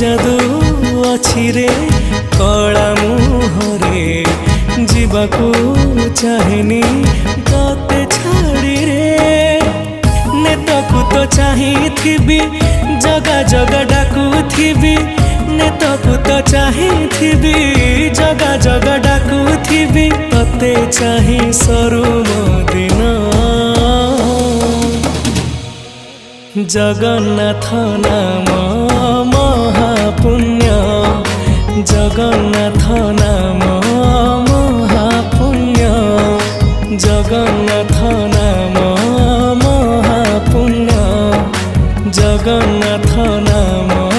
जादू अछि रे कला मुहरे जीवाकू चाहेनी तते छाड़ी रे नेतकू तो चाहिथिबी जगा जगा डाकुथिबी नेतकू तो चाहिथिबी जगा जगा डाकुथिबी तते चाहि सरू मो दिन जगन्नाथ नाम महापुण्य जगन्नाथ नाम महापुण्य जगन्नाथ नाम महापुण्य जगन्नाथ नाम